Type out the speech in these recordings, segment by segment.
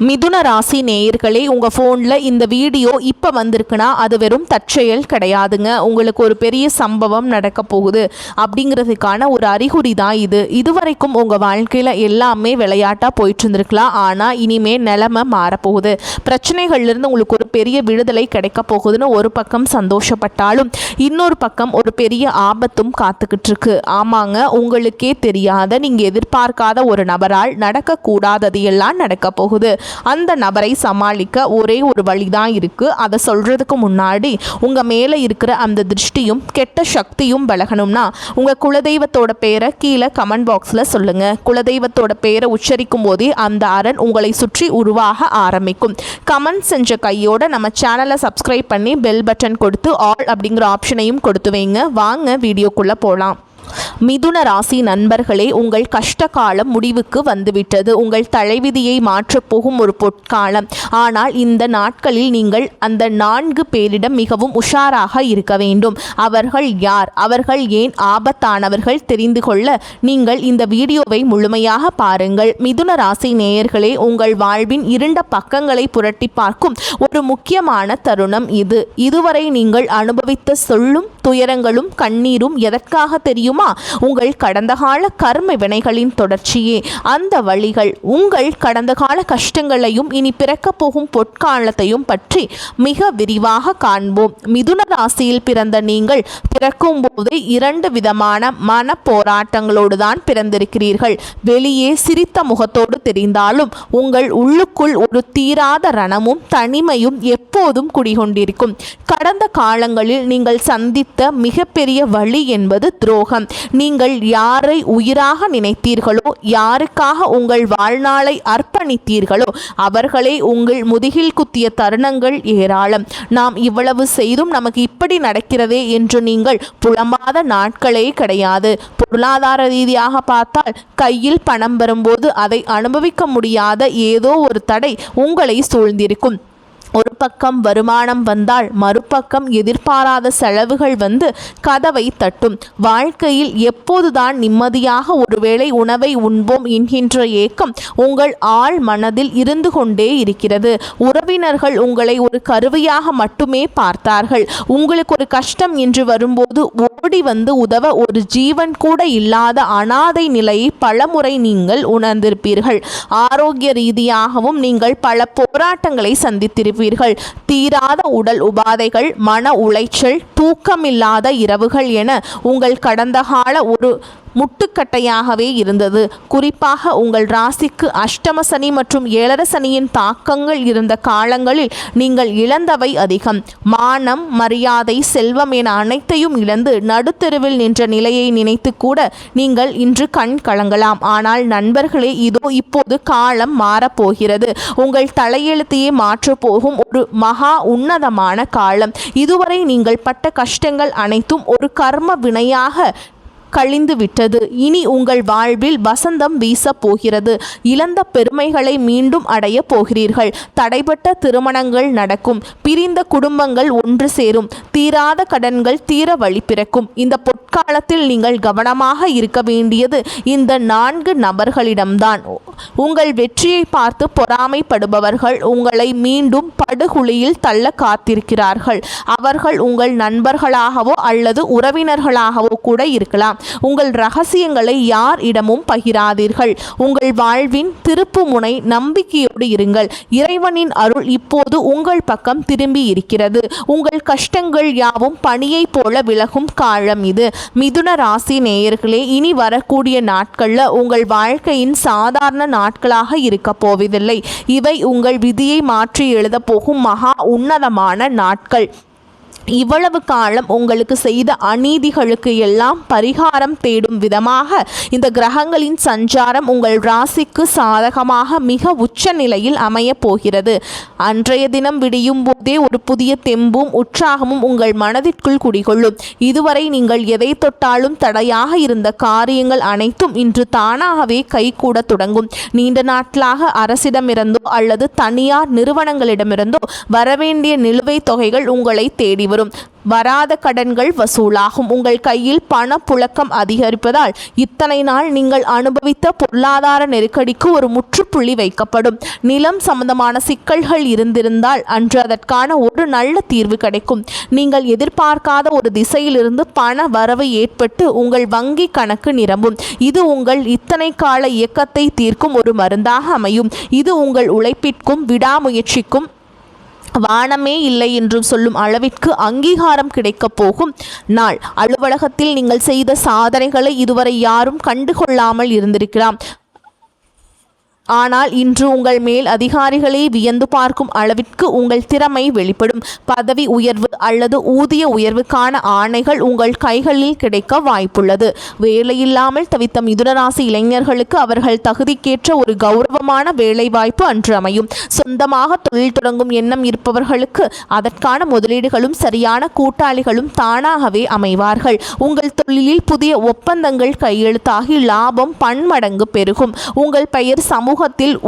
மிதுன ராசி நேயர்களே, உங்கள் ஃபோனில் இந்த வீடியோ இப்போ வந்திருக்குன்னா அது வெறும் தற்செயல் கிடையாதுங்க. உங்களுக்கு ஒரு பெரிய சம்பவம் நடக்க போகுது அப்படிங்கிறதுக்கான ஒரு அறிகுறி தான் இது. இதுவரைக்கும் உங்கள் வாழ்க்கையில் எல்லாமே விளையாட்டாக போயிட்டு இருந்திருக்கலாம். ஆனால் இனிமேல் நிலைமை மாறப்போகுது. பிரச்சனைகள்லேருந்து உங்களுக்கு ஒரு பெரிய விடுதலை கிடைக்க போகுதுன்னு ஒரு பக்கம் சந்தோஷப்பட்டாலும் இன்னொரு பக்கம் ஒரு பெரிய ஆபத்தும் காத்துக்கிட்டு இருக்கு. ஆமாங்க, உங்களுக்கே தெரியாத நீங்கள் எதிர்பார்க்காத ஒரு நபரால் நடக்கக்கூடாதது எல்லாம் நடக்க போகுது. அந்த நபரை சமாளிக்க ஒரே ஒரு வழிதான் இருக்கு. அதை சொல்றதுக்கு முன்னாடி உங்க மேல இருக்கிற அந்த திருஷ்டியும் கெட்ட சக்தியும் விலகணும்னா உங்க குலதெய்வத்தோட பேரை கீழே கமெண்ட் பாக்ஸ்ல சொல்லுங்க. குலதெய்வத்தோட பேரை உச்சரிக்கும் போதே அந்த அரண் உங்களை சுற்றி உருவாக ஆரம்பிக்கும். கமெண்ட் செஞ்ச கையோட நம்ம சேனலை சப்ஸ்கிரைப் பண்ணி பெல் பட்டன் கொடுத்து ஆல் அப்படிங்கிற ஆப்ஷனையும் கொடுத்து வைங்க. வாங்க வீடியோக்குள்ள போகலாம். மிதுன ராசி நண்பர்களே, உங்கள் கஷ்ட காலம் முடிவுக்கு வந்துவிட்டது. உங்கள் தலைவிதியை மாற்றப் போகும் ஒரு பொற்காலம். ஆனால் இந்த நாட்களில் நீங்கள் அந்த 4 பேரிடம் மிகவும் உஷாராக இருக்க வேண்டும். அவர்கள் யார், அவர்கள் ஏன் ஆபத்தானவர்கள் தெரிந்து கொள்ள நீங்கள் இந்த வீடியோவை முழுமையாக பாருங்கள். மிதுன ராசி நேயர்களே, உங்கள் வாழ்வின் இருண்ட பக்கங்களை புரட்டி பார்க்கும் ஒரு முக்கியமான தருணம் இது. இதுவரை நீங்கள் அனுபவித்த சொல்லும் துயரங்களும் கண்ணீரும் எதற்காக தெரியுமா? உங்கள் கடந்த கால கர்ம வினைகளின் தொடர்ச்சியே. அந்த வழிகள் உங்கள் கடந்த கால கஷ்டங்களையும் இனி பிறக்க போகும் பொற்காலத்தையும் பற்றி மிக விரிவாக காண்போம். மிதுன ராசியில் பிறந்த நீங்கள் பிறக்கும் போது 2 விதமான மன போராட்டங்களோடு தான் பிறந்திருக்கிறீர்கள். வெளியே சிரித்த முகத்தோடு தெரிந்தாலும் உங்கள் உள்ளுக்குள் ஒரு தீராத ரணமும் தனிமையும் எப்போதும் குடிகொண்டிருக்கும். கடந்த காலங்களில் நீங்கள் சந்தித்த மிகப்பெரிய வழி என்பது துரோகம். நீங்கள் யாரை உயிராக நினைத்தீர்களோ, யாருக்காக உங்கள் வாழ்நாளை அர்ப்பணித்தீர்களோ அவர்களே உங்கள் முதுகில் குத்திய தருணங்கள் ஏராளம். நாம் இவ்வளவு செய்தும் நமக்கு இப்படி நடக்கிறதே என்று நீங்கள் புலம்பாத நாட்களே கிடையாது. பொருளாதார ரீதியாக பார்த்தால் கையில் பணம் வரும்போது அதை அனுபவிக்க முடியாத ஏதோ ஒரு தடை உங்களை சூழ்ந்திருக்கும். ஒரு பக்கம் வருமானம் வந்தால் மறுபக்கம் எதிர்பாராத செலவுகள் வந்து கதவை தட்டும். வாழ்க்கையில் எப்போதுதான் நிம்மதியாக ஒருவேளை உணவை உண்போம் என்கின்ற ஏக்கம் உங்கள் ஆழ் மனதில் இருந்து கொண்டே இருக்கிறது. உறவினர்கள் உங்களை ஒரு கருவியாக மட்டுமே பார்த்தார்கள். உங்களுக்கு ஒரு கஷ்டம் என்று வரும்போது ஓடி வந்து உதவ ஒரு ஜீவன் கூட இல்லாத அனாதை நிலையை பலமுறை நீங்கள் உணர்ந்திருப்பீர்கள். ஆரோக்கிய ரீதியாகவும் நீங்கள் பல போராட்டங்களை சந்தித்திருப்பீர்கள். தீராத உடல் உபாதைகள், மன உளைச்சல், தூக்கமில்லாத இரவுகள் என உங்கள் கடந்த கால ஒரு முட்டுக்கட்டையாகவே இருந்தது. குறிப்பாக உங்கள் ராசிக்கு அஷ்டம சனி மற்றும் 7 சனியின் தாக்கங்கள் இருந்த காலங்களில் நீங்கள் இழந்தவை அதிகம். மானம், மரியாதை, செல்வம் என அனைத்தையும் இழந்து நடுத்தெருவில் நின்ற நிலையை நினைத்து கூட நீங்கள் இன்று கண் கலங்கலாம். ஆனால் நண்பர்களே, இதோ இப்போது காலம் மாறப்போகிறது. உங்கள் தலையெழுத்தையே மாற்றப்போகும் ஒரு மகா உன்னதமான காலம். இதுவரை நீங்கள் பட்ட கஷ்டங்கள் அனைத்தும் ஒரு கர்ம வினையாக கழிந்து விட்டது. இனி உங்கள் வாழ்வில் வசந்தம் வீச போகிறது. இழந்த பெருமைகளை மீண்டும் அடைய போகிறீர்கள். தடைபட்ட திருமணங்கள் நடக்கும். பிரிந்த குடும்பங்கள் ஒன்று சேரும். தீராத கடன்கள் தீர வழி பிறக்கும். இந்த பொற்காலத்தில் நீங்கள் கவனமாக இருக்க வேண்டியது இந்த 4 நபர்களிடம்தான். உங்கள் வெற்றியை பார்த்து பொறாமைப்படுபவர்கள் உங்களை மீண்டும் படுகுழியில் தள்ள காத்திருக்கிறார்கள். அவர்கள் உங்கள் நண்பர்களாகவோ அல்லது உறவினர்களாகவோ கூட இருக்கலாம். உங்கள் ரகசியங்களை யார் இடமும் பகிராதீர்கள். உங்கள் வாழ்வின் திருப்பு முனை நம்பிக்கையோடு இருங்கள். இறைவனின் அருள் இப்போது உங்கள் பக்கம் திரும்பி இருக்கிறது. உங்கள் கஷ்டங்கள் யாவும் பனியை போல விலகும் காலம் இது. மிதுன ராசி நேயர்களே, இனி வரக்கூடிய நாட்களில் உங்கள் வாழ்க்கையின் சாதாரண நாட்களாக இருக்க போவதில்லை. இவை உங்கள் விதியை மாற்றி எழுத போகும் மகா உன்னதமான நாட்கள். இவ்வளவு காலம் உங்களுக்கு செய்த அநீதிகளுக்கு எல்லாம் பரிகாரம் தேடும் விதமாக இந்த கிரகங்களின் சஞ்சாரம் உங்கள் ராசிக்கு சாதகமாக மிக உச்ச நிலையில் அமைய போகிறது. அன்றைய தினம் விடியும் போதே ஒரு புதிய தெம்பும் உற்சாகமும் உங்கள் மனதிற்குள் குடிகொள்ளும். இதுவரை நீங்கள் எதை தொட்டாலும் தடையாக இருந்த காரியங்கள் அனைத்தும் இன்று தானாகவே கைகூட தொடங்கும். நீண்ட நாட்களாக அரசிடமிருந்தோ அல்லது தனியார் நிறுவனங்களிடமிருந்தோ வரவேண்டிய நிலுவைத் தொகைகள் உங்களை தேடி வரும். வராத கடன்கள் வசூலாகும். உங்கள் கையில் பணப்புழக்கம் அதிகரிப்பதால் இத்தனை நாள் நீங்கள் அனுபவித்த பொருளாதார நெருக்கடிக்கு ஒரு முற்றுப்புள்ளி வைக்கப்படும். நிலம் சம்பந்தமான சிக்கல்கள் இருந்திருந்தால் அன்று அதற்கான ஒரு நல்ல தீர்வு கிடைக்கும். நீங்கள் எதிர்பார்க்காத ஒரு திசையிலிருந்து பண வரவு ஏற்பட்டு உங்கள் வங்கி கணக்கு நிரம்பும். இது உங்கள் இத்தனை கால இயக்கத்தை தீர்க்கும் ஒரு மருந்தாக அமையும். இது உங்கள் உழைப்பிற்கும் விடாமுயற்சிக்கும் வானமே இல்லை என்று சொல்லும் அளவிற்கு அங்கீகாரம் கிடைக்கப் போகும் நாள். அலுவலகத்தில் நீங்கள் செய்த சாதனைகளை இதுவரை யாரும் கண்டுகொள்ளாமல் இருந்திருக்கலாம். ஆனால் இன்று உங்கள் மேல் அதிகாரிகளே வியந்து பார்க்கும் அளவிற்கு உங்கள் திறமை வெளிப்படும். பதவி உயர்வு அல்லது ஊதிய உயர்வுக்கான ஆணைகள் உங்கள் கைகளில் கிடைக்க வாய்ப்புள்ளது. வேலையில்லாமல் தவித்த மிதுனராசி இளைஞர்களுக்கு அவர்கள் தகுதிக்கேற்ற ஒரு கௌரவமான வேலைவாய்ப்பு அன்று அமையும். சொந்தமாக தொழில் தொடங்கும் எண்ணம் இருப்பவர்களுக்கு அதற்கான முதலீடுகளும் சரியான கூட்டாளிகளும் தானாகவே அமைவார்கள். உங்கள் தொழிலில் புதிய ஒப்பந்தங்கள் கையெழுத்தாகி லாபம் பன்மடங்கு பெருகும். உங்கள் பெயர் சமூகத்தில்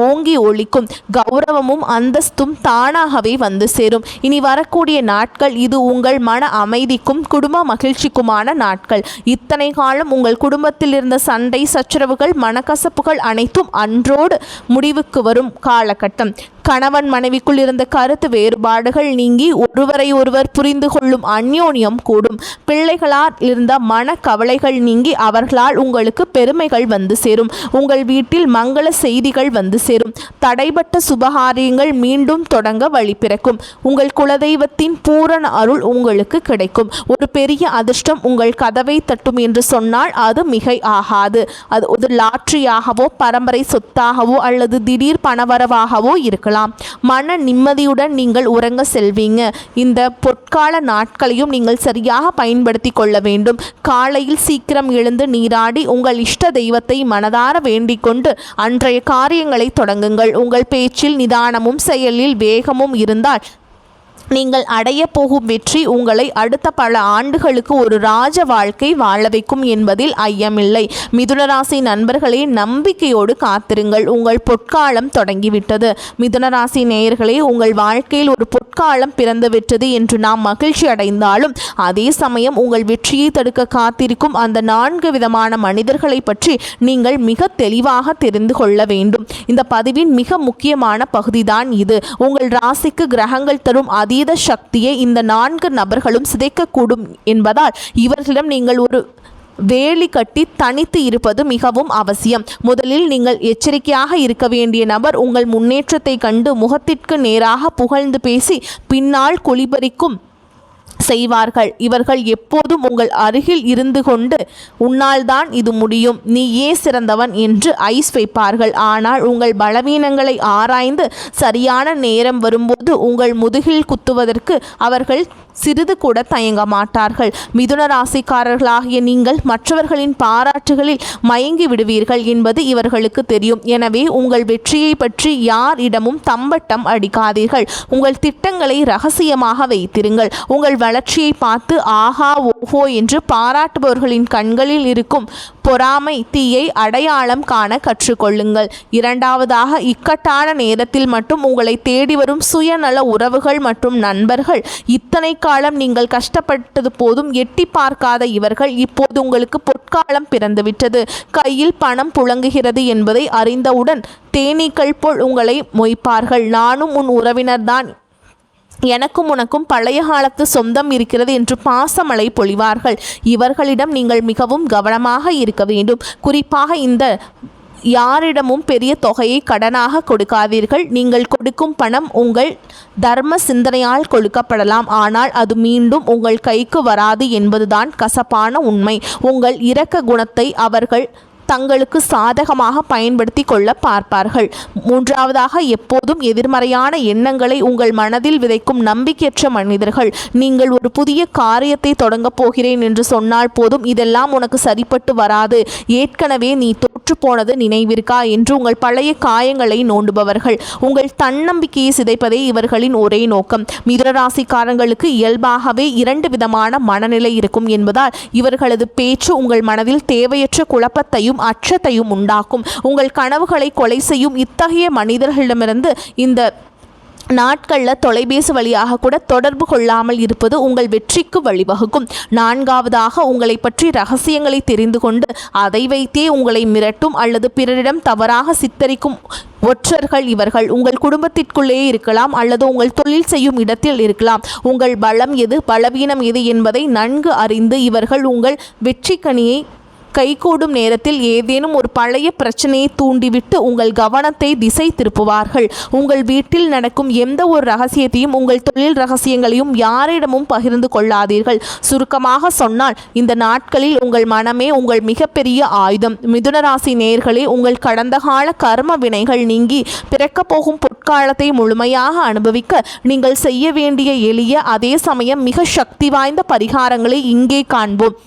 ஓங்கி ஒலிக்கும். கௌரவமும் அந்தஸ்தும் தானாகவே வந்து சேரும். இனி வரக்கூடிய நாட்கள் இது உங்கள் மன அமைதிக்கும் குடும்ப மகிழ்ச்சிக்குமான நாட்கள். இத்தனை காலம் உங்கள் குடும்பத்தில் இருந்த சண்டை சச்சரவுகள் மனக்கசப்புகள் அனைத்தும் அன்றோடு முடிவுக்கு வரும் காலகட்டம். கணவன் மனைவிக்குள் இருந்த கருத்து வேறுபாடுகள் நீங்கி ஒருவரை ஒருவர் புரிந்து கொள்ளும் அந்யோன்யம் கூடும். பிள்ளைகளால் இருந்த மன கவலைகள் நீங்கி அவர்களால் உங்களுக்கு பெருமைகள் வந்து சேரும். உங்கள் வீட்டில் மங்கள செய்திகள் வந்து சேரும். தடைபட்ட சுபகாரியங்கள் மீண்டும் தொடங்க வழி பிறக்கும். உங்கள் குலதெய்வத்தின் பூரண அருள் உங்களுக்கு கிடைக்கும். ஒரு பெரிய அதிர்ஷ்டம் உங்கள் கதவை தட்டும் என்று சொன்னால் அது மிகை ஆகாது. அது ஒரு லாட்டரியாகவோ பரம்பரை சொத்தாகவோ அல்லது திடீர் பணவரவாகவோ இருக்கலாம். மன நிம்மதியுடன் நீங்கள் உறங்க செல்வீங்க. இந்த பொற்கால நாட்களையும் நீங்கள் சரியாக பயன்படுத்தி கொள்ள வேண்டும். காலையில் சீக்கிரம் எழுந்து நீராடி உங்கள் இஷ்ட தெய்வத்தை மனதார வேண்டிக் கொண்டு அன்றைய காரியங்களை தொடங்குங்கள். உங்கள் பேச்சில் நிதானமும் செயலில் வேகமும் இருந்தால் நீங்கள் அடைய போகும் வெற்றி உங்களை அடுத்த பல ஆண்டுகளுக்கு ஒரு ராஜ வாழ்க்கை வாழ வைக்கும் என்பதில் ஐயமில்லை. மிதுனராசி நண்பர்களே, நம்பிக்கையோடு காத்திருங்கள். உங்கள் பொற்காலம் தொடங்கிவிட்டது. மிதுனராசி நேயர்களே, உங்கள் வாழ்க்கையில் ஒரு பொற்காலம் பிறந்துவிட்டது என்று நாம் மகிழ்ச்சி அடைந்தாலும் அதே சமயம் உங்கள் வெற்றியை தடுக்க காத்திருக்கும் அந்த 4 விதமான மனிதர்களை பற்றி நீங்கள் மிக தெளிவாக தெரிந்து கொள்ள வேண்டும். இந்த பதிவின் மிக முக்கியமான பகுதிதான் இது. உங்கள் ராசிக்கு கிரகங்கள் தரும் அதீத சக்தியை இந்த 4 நபர்களும் சிதைக்கக்கூடும் என்பதால் இவர்களிடம் நீங்கள் ஒரு வேலி கட்டி தனித்து இருப்பது மிகவும் அவசியம். முதலில் நீங்கள் எச்சரிக்கையாக இருக்க வேண்டிய நபர் உங்கள் முன்னேற்றத்தை கண்டு முகத்திற்கு நேராக புகழ்ந்து பேசி பின்னால் குளிபறிக்கும் செய்வார்கள். இவர்கள் எப்போதும் உங்கள் அருகில் இருந்து கொண்டு உன்னால் தான் இது முடியும், நீயே சிறந்தவன் என்று ஐஸ் வைப்பார்கள். ஆனால் உங்கள் பலவீனங்களை ஆராய்ந்து சரியான நேரம் வரும்போது உங்கள் முதுகில் குத்துவதற்கு அவர்கள் சிறிது கூட தயங்க மாட்டார்கள். மிதுன ராசிக்காரர்களாகிய நீங்கள் மற்றவர்களின் பாராட்டுகளில் மயங்கி விடுவீர்கள் என்பது இவர்களுக்கு தெரியும். எனவே உங்கள் வெற்றியை பற்றி யாரிடமும் தம்பட்டம் அடிக்காதீர்கள். உங்கள் திட்டங்களை ரகசியமாக வைத்திருங்கள். உங்கள் வளர்ச்சியை பார்த்து ஆஹா ஓஹோ என்று பாராட்டுபவர்களின் கண்களில் இருக்கும் பொறாமை தீயை அடையாளம் காண கற்றுக்கொள்ளுங்கள். இரண்டாவதாக, இக்கட்டான நேரத்தில் மட்டும் உங்களை தேடி வரும் சுயநல உறவுகள் மற்றும் நண்பர்கள். இத்தனை காலம் நீங்கள் கஷ்டப்பட்டது போதும் எட்டி பார்க்காத இவர்கள் இப்போது உங்களுக்கு பொற்காலம் பிறந்துவிட்டது, கையில் பணம் புழங்குகிறது என்பதை அறிந்தவுடன் தேனீக்கள் போல் உங்களை மொய்ப்பார்கள். நானும் உன் உறவினர்தான், எனக்கும் உனக்கும் பழைய காலத்து சொந்தம் இருக்கிறது என்று பாசமழை பொழிவார்கள். இவர்களிடம் நீங்கள் மிகவும் கவனமாக இருக்க வேண்டும். குறிப்பாக இந்த யாரிடமும் பெரிய தொகையை கடனாக கொடுக்காதீர்கள். நீங்கள் கொடுக்கும் பணம் உங்கள் தர்ம சிந்தனையால் கொடுக்கப்படலாம், ஆனால் அது மீண்டும் உங்கள் கைக்கு வராது என்பதுதான் கசப்பான உண்மை. உங்கள் இரக்க குணத்தை அவர்கள் தங்களுக்கு சாதகமாக பயன்படுத்தி கொள்ள பார்ப்பார்கள். மூன்றாவதாக, எப்போதும் எதிர்மறையான எண்ணங்களை உங்கள் மனதில் விதைக்கும் நம்பிக்கையற்ற மனிதர்கள். நீங்கள் ஒரு புதிய காரியத்தை தொடங்கப் போகிறேன் என்று சொன்னால் போதும், இதெல்லாம் உனக்கு சரிப்பட்டு வராது, ஏற்கனவே நீ தோற்று போனது நினைவிருக்கா என்று உங்கள் பழைய காயங்களை நோண்டுபவர்கள். உங்கள் தன்னம்பிக்கையை சிதைப்பதே இவர்களின் ஒரே நோக்கம். மிதுனராசிக்காரங்களுக்கு இயல்பாகவே 2 விதமான மனநிலை இருக்கும் என்பதால் இவர்களது பேச்சு உங்கள் மனதில் தேவையற்ற குழப்பத்தையும் அச்சத்தையும் உண்டாக்கும். உங்கள் கனவுகளை கொலை செய்யும் இத்தகைய மனிதர்களிடமிருந்து இந்த நாட்களில் தொலைபேசி வழியாக கூட தொடர்பு கொள்ளாமல் இருப்பது உங்கள் வெற்றிக்கு வழிவகுக்கும். 4வதாக உங்களை பற்றி ரகசியங்களை தெரிந்து கொண்டு அதை வைத்தே உங்களை மிரட்டும் அல்லது பிறரிடம் தவறாக சித்தரிக்கும் ஒற்றர்கள் இவர்கள் உங்கள் குடும்பத்திற்குள்ளேயே இருக்கலாம் அல்லது உங்கள் தொழில் செய்யும் இடத்தில் இருக்கலாம். உங்கள் பலம் எது பலவீனம் எது என்பதை நன்கு அறிந்து இவர்கள் உங்கள் வெற்றிக்கனியை கைகூடும் நேரத்தில் ஏதேனும் ஒரு பழைய பிரச்சனையை தூண்டிவிட்டு உங்கள் கவனத்தை திசை திருப்புவார்கள். உங்கள் வீட்டில் நடக்கும் எந்த ஒரு ரகசியத்தையும் உங்கள் தொழில் ரகசியங்களையும் யாரிடமும் பகிர்ந்து கொள்ளாதீர்கள். சுருக்கமாக சொன்னால் இந்த நாட்களில் உங்கள் மனமே உங்கள் மிகப்பெரிய ஆயுதம். மிதுனராசி நேயர்களே, உங்கள் கடந்த கால கர்ம வினைகள் நீங்கி பிறக்கப் போகும் பொற்காலத்தை முழுமையாக அனுபவிக்க நீங்கள் செய்ய வேண்டிய எளிய அதே சமயம் மிக சக்தி வாய்ந்த பரிகாரங்களை இங்கே காண்போம்.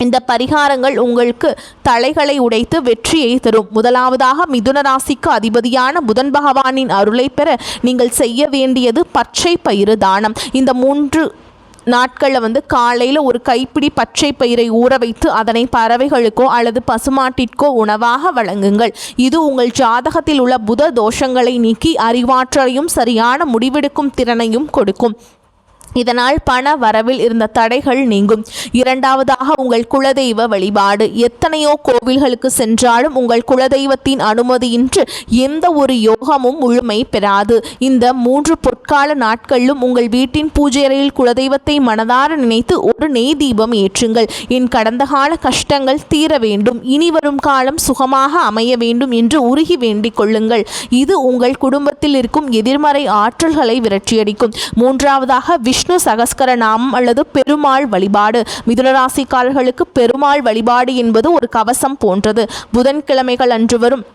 இந்த பரிகாரங்கள் உங்களுக்கு தலைகளை உடைத்து வெற்றியை தரும். முதலாவதாக மிதுனராசிக்கு அதிபதியான புதன் பகவானின் அருளை பெற நீங்கள் செய்ய வேண்டியது பச்சை பயிறு தானம். இந்த 3 நாட்களில் காலையில் ஒரு கைப்பிடி பச்சை பயிரை ஊற வைத்து அதனை பறவைகளுக்கோ அல்லது பசுமாட்டிற்கோ உணவாக வழங்குங்கள். இது உங்கள் ஜாதகத்தில் உள்ள புத தோஷங்களை நீக்கி அறிவாற்றலையும் சரியான முடிவெடுக்கும் திறனையும் கொடுக்கும். இதனால் பண வரவில் இருந்த தடைகள் நீங்கும். 2வதாக உங்கள் குலதெய்வ வழிபாடு. எத்தனையோ கோவில்களுக்கு சென்றாலும் உங்கள் குலதெய்வத்தின் அனுமதியின்றி எந்த ஒரு யோகமும் முழுமை பெறாது. இந்த 3 பொற்கால நாட்களிலும் உங்கள் வீட்டின் பூஜை அறையில் குலதெய்வத்தை மனதார நினைத்து ஒரு நெய் தீபம் ஏற்றுங்கள். என் கடந்த கால கஷ்டங்கள் தீர வேண்டும், இனி வரும் காலம் சுகமாக அமைய வேண்டும் என்று உருகி வேண்டிக் கொள்ளுங்கள். இது உங்கள் குடும்பத்தில் இருக்கும் எதிர்மறை ஆற்றல்களை விரட்டியடிக்கும். 3வதாக விஷ்ணு சகஸ்கர நாமம் அல்லது பெருமாள் வழிபாடு. மிதுனராசிக்காரர்களுக்கு பெருமாள் வழிபாடு என்பது ஒரு கவசம் போன்றது. புதன்கிழமைகள் அன்று வரும்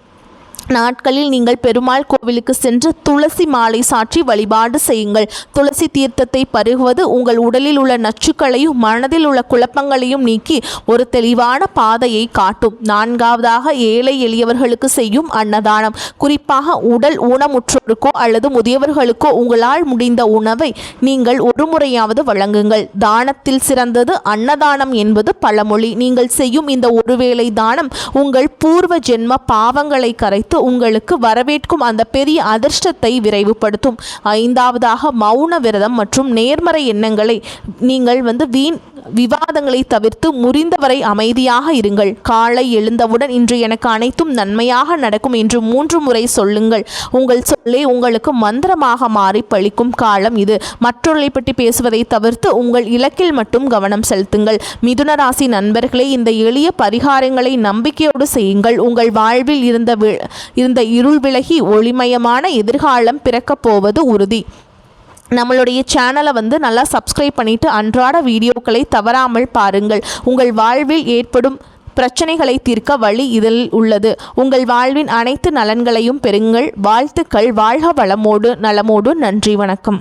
நாட்களில் நீங்கள் பெருமாள் கோவிலுக்கு சென்று துளசி மாலை சாற்றி வழிபாடு செய்யுங்கள். துளசி தீர்த்தத்தை பருகுவது உங்கள் உடலில் உள்ள நச்சுக்களையும் மனதில் உள்ள குழப்பங்களையும் நீக்கி ஒரு தெளிவான பாதையை காட்டும். 4வதாக ஏழை எளியவர்களுக்கு செய்யும் அன்னதானம். குறிப்பாக உடல் ஊனமுற்றோருக்கோ அல்லது முதியவர்களுக்கோ உங்களால் முடிந்த உணவை நீங்கள் ஒரு முறையாவது வழங்குங்கள். தானத்தில் சிறந்தது அன்னதானம் என்பது பழமொழி. நீங்கள் செய்யும் இந்த ஒருவேளை தானம் உங்கள் பூர்வ ஜென்ம பாவங்களை கரைத்து உங்களுக்கு வரவேற்கும் அந்த பெரிய அதிர்ஷ்டத்தை விரைவுபடுத்தும். 5வதாக மௌன விரதம் மற்றும் நேர்மறை எண்ணங்களை நீங்கள் வீண் விவாதங்களை தவிர்த்து முறிந்தவரை அமைதியாக இருங்கள். காலை எழுந்தவுடன் இன்று எனக்கு அனைத்தும் நன்மையாக நடக்கும் என்று 3 முறை சொல்லுங்கள். உங்கள் சொல்லே உங்களுக்கு மந்திரமாக மாறி பழிக்கும் காலம் இது. மற்றவர்களை பற்றி பேசுவதை தவிர்த்து உங்கள் இலக்கில் மட்டும் கவனம் செலுத்துங்கள். மிதுன ராசி நண்பர்களே, இந்த எளிய பரிகாரங்களை நம்பிக்கையோடு செய்யுங்கள். உங்கள் வாழ்வில் இருந்த இருள் விலகி ஒளிமயமான எதிர்காலம் பிறக்கப் போவது உறுதி. நம்மளுடைய சேனலை நல்லா சப்ஸ்கிரைப் பண்ணிவிட்டு அன்றாட வீடியோக்களை தவறாமல் பாருங்கள். உங்கள் வாழ்வில் ஏற்படும் பிரச்சனைகளை தீர்க்க வழி இதில் உள்ளது. உங்கள் வாழ்வின் அனைத்து நலன்களையும் பெறுங்கள். வாழ்த்துக்கள். வாழ்க வளமோடு நலமோடு. நன்றி. வணக்கம்.